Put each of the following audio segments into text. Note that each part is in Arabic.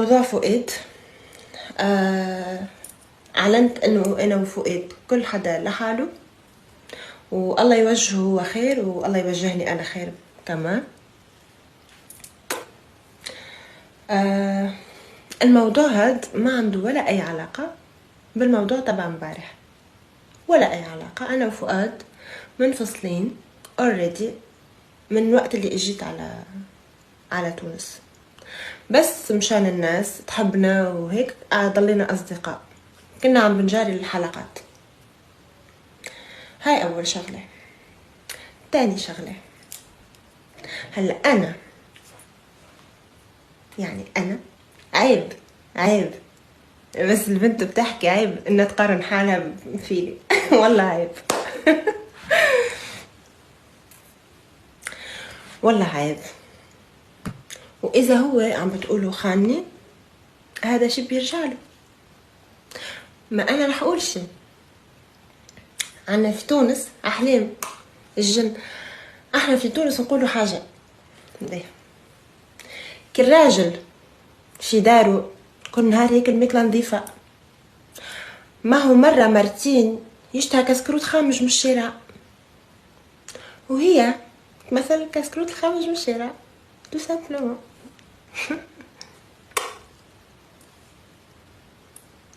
موضوع فؤاد. اعلنت انه انا وفؤاد كل حدا لحاله، والله يوجهه هو خير والله يوجهني انا خير كمان. الموضوع هاد ما عنده ولا اي علاقة بالموضوع تبع امبارح، ولا اي علاقة. انا وفؤاد منفصلين already من وقت اللي اجيت على تونس، بس مشان الناس تحبنا وهيك ضلينا اصدقاء، كنا عم بنجاري الحلقات. هاي اول شغلة. تاني شغلة، هلا انا عيب بس البنت بتحكي عيب انها تقارن حالها فيني والله عيب والله عيب. واذا هو عم بتقوله خانني، هذا شي بيرجعله. ما انا رح اقول شي. عنا في تونس احلام الجن. احنا في تونس نقولوا حاجة ليه كل راجل في داره كل نهار هيك الماكلة نظيفة، ما هو مرة مرتين يشتهى كسكروت خامج من الشارع، وهي مثلا كسكروت الخامج من الشارع تو سامبلومون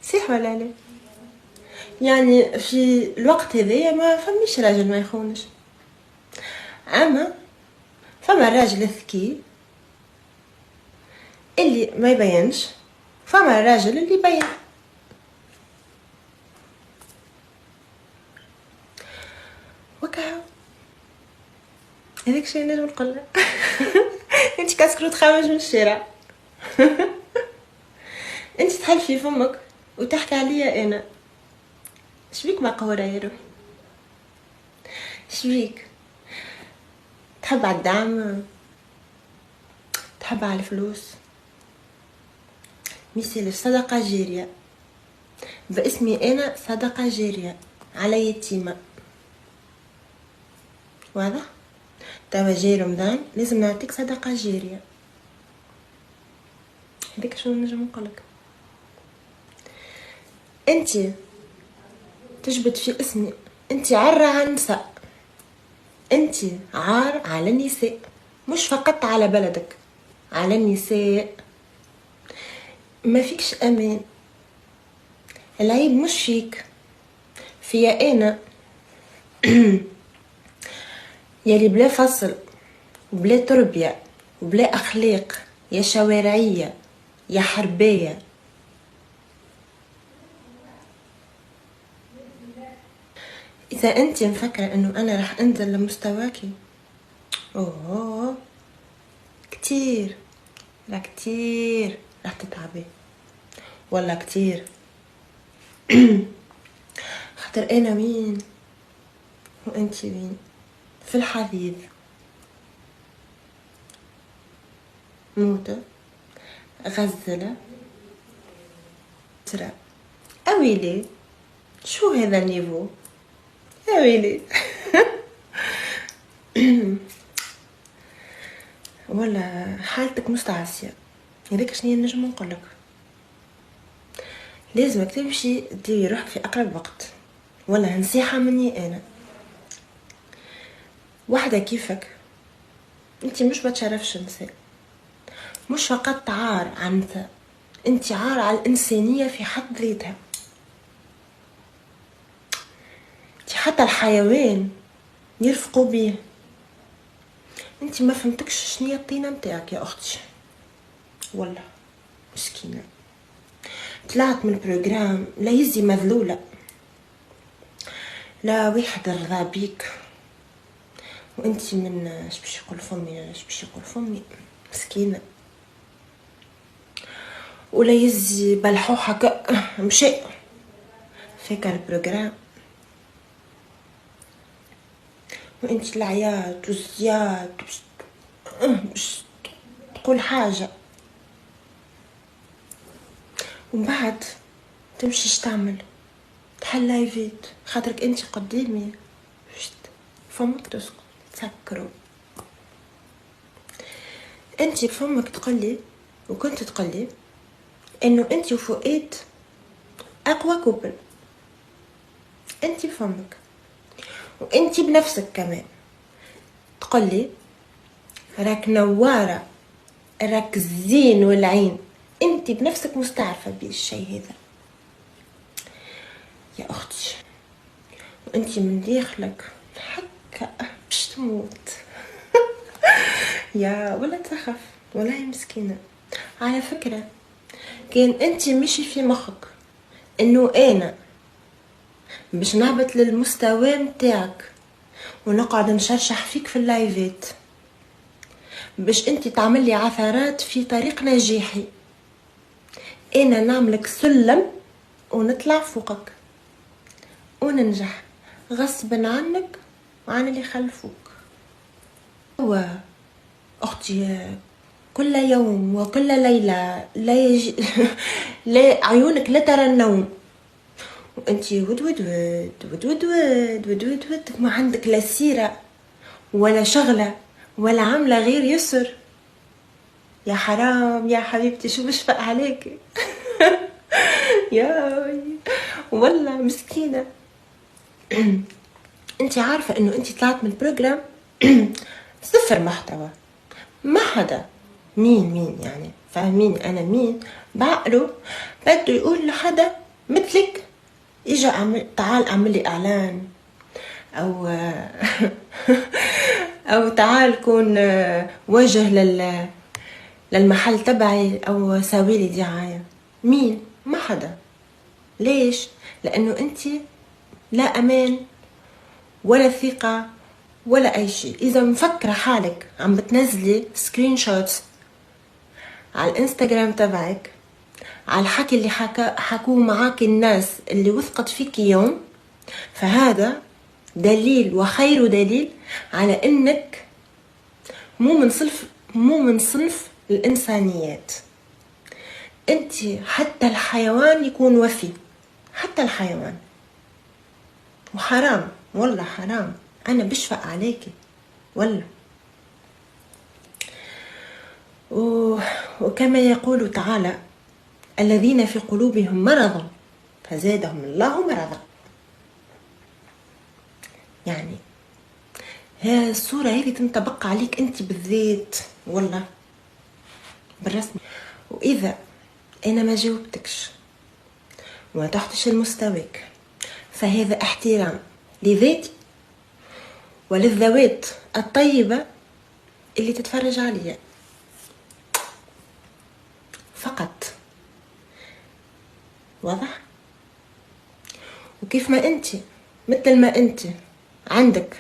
صح ولا لا؟ يعني في الوقت هذايا ما فماش راجل ما يخونش، اما فما الراجل الذكي اللي ما يبينش، فما الراجل اللي يبين. وكا هذاك الشيء نجم نقوله انت كسكروت خامج من الشارع انت تحلفي فمك وتحكي عليا انا. شبيك ما قهورة يا روحي؟ شبيك تحب على الدعم؟ تحب على الفلوس؟ مثل صدقة جارية باسمي انا، صدقة جارية على يتيمة. واضح؟ توا جاي رمضان لازم نعطيك صدقة جارية. هذيك شنو نجم نقولك؟ انتي تجبد في اسمي، انتي عرة على النساء، انتي عار على النساء، مش فقط على بلدك، على النساء. ما فيكش امان. العيب مش فيك، فيا انا يلي بلا فصل وبلا تربية وبلا اخلاق، يا شوارعية يا حربية. اذا انت مفكرة انه انا رح انزل لمستواكي، اوه كتير، لا كتير رح تتعبي ولا كتير خاطر انا مين وانتي مين في الحديث. موتة غزلة ترى اويلي، شو هذا النيفو اويلي ولا حالتك مستعصية. هذيك شنيا نجم نقولك؟ لازمك تمشي ديري روحك في اقرب وقت، ولا نصيحة مني انا. واحدة كيفك انتي مش بتشرفش نساء، مش فقط عار على النساء، انتي عار على الانسانية في حد ذاتها. انتي حتى الحيوان يرفقوا بيه. انتي ما فهمتكش شنية الطينة متاعك يا اختي، والله مسكينة. طلعت من البروجرام لا يزي مذلولة، لا واحد رضا بيك، وانتي من شبيش يقول فمي شبيش يقول فمي مسكينة. ولا يزي بلحوحة مشي فيك البروجرام، وانتي العياط والزياد مش تقول حاجة، ومن بعد تمشيش تعمل تحل لايفات خاطرك انتي قدامي فمك تسكت تسكروا. انتي بفمك تقلي وكنت تقلي انه انت وفؤاد اقوى كوبل، انت بفمك وانت بنفسك كمان تقولي راك نوارة، راك الزين والعين، انت بنفسك مستعرفة بالشي هذا يا اختي، وانت من داخلك هكا باش تموت. يا ولا تخف والله مسكينة. على فكرة كان انت مشي في مخك انه انا باش نهبط للمستوى متاعك ونقعد نشرشح فيك في اللايفات باش انت تعمل لي عثرات في طريق نجاحي، انا نعملك سلم ونطلع فوقك وننجح غصبا عنك وعن اللي خلفوك. هو اختي كل يوم وكل ليلة لا لا عيونك لا ترى النوم، وانتي ود ود ود ود ود ود ود ود ود ما عندك لا سيرة ولا شغلة ولا عاملة غير يسر. يا حرام يا حبيبتي شو بشفق عليكي. يا والله مسكينة. انتي عارفة انه انتي طلعت من البروجرام صفر محتوى، ما حدا مين يعني فاهمين انا مين بعقله بده يقول لحدا مثلك اجا تعال اعمل لي اعلان او او تعال كون وجه للمحل تبعي او ساوي لي دعايه. مين؟ ما حدا. ليش؟ لانه انتي لا امان ولا ثقه ولا اي شيء. اذا مفكره حالك عم بتنزلي سكرين شوتس على الانستغرام تبعك على الحكي اللي حكوه معاك الناس اللي وثقت فيك يوم، فهذا دليل وخير دليل على انك مو من صنف الانسانيات. انت حتى الحيوان يكون وفي، حتى الحيوان، وحرام والله حرام. انا بشفق عليكي والله. وكما يقول تعالى الذين في قلوبهم مرض فزادهم الله مرضا. يعني ها الصورة هذه تنطبق عليك انت بالذات والله بالرسمي. واذا انا ما جاوبتكش وما تحتش المستواك فهذا احترام لذاتي وللذوات الطيبة اللي تتفرج عليا فقط. واضح؟ وكيف ما انت مثل ما انت عندك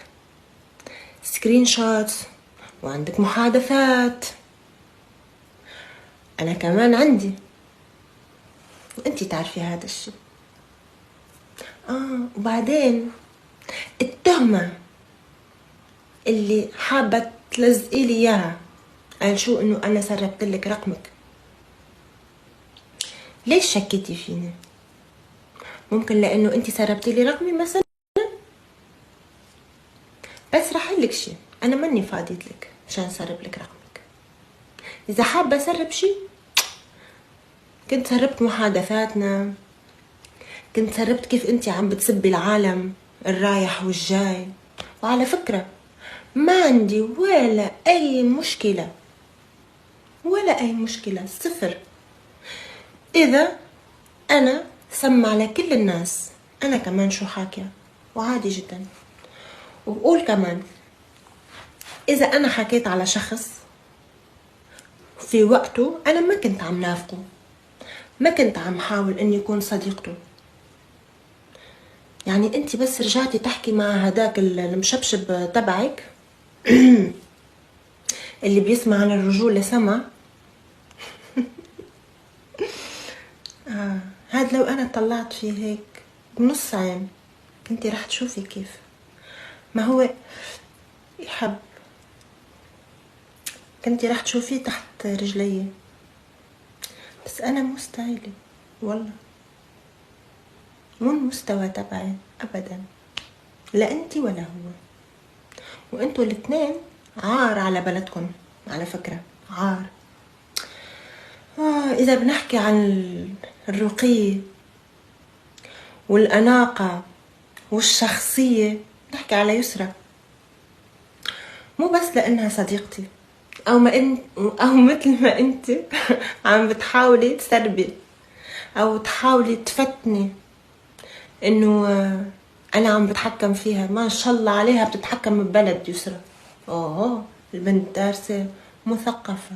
سكرين شوت وعندك محادثات، انا كمان عندي وانتي تعرفي هذا الشيء. وبعدين التهمة اللي حابة تلزقي لي اياها قال شو انه انا سربت لك رقمك. ليش شكيتي فيني؟ ممكن لانه انتي سربتي لي رقمي مثلا. بس راح لك شيء، انا ماني فاضيت لك عشان سرب لك رقمك. اذا حابه اسرب شيء كنت سربت محادثاتنا، كنت سربت كيف انتي عم بتسبي العالم الرايح والجاي. وعلى فكره ما عندي ولا اي مشكله، ولا اي مشكله، صفر. اذا انا سمع لكل الناس انا كمان شو حاكيه وعادي جدا. وبقول كمان اذا انا حكيت على شخص في وقته انا ما كنت عم نافقه، ما كنت عم حاول اني يكون صديقته. يعني انت بس رجعتي تحكي مع هداك المشبشب تبعك اللي بيسمع عن الرجولة سما. هاد لو انا طلعت فيه هيك بنص عين كنتي راح تشوفي كيف ما هو يحب، كنتي راح تشوفيه تحت رجلي. بس انا مستعيلة والله، مو المستوى تبعي ابدا، لا انتي ولا هو. وانتوا الاثنين عار على بلدكم على فكرة، عار. إذا بنحكي عن الرقي والأناقة والشخصية نحكي على يسرى، مو بس لأنها صديقتي أو مثل ما أنت عم بتحاولي تسربي أو تحاولي تفتني إنه أنا عم بتحكم فيها. ما شاء الله عليها بتتحكم ببلد يسرى. البنت دارسة مثقفة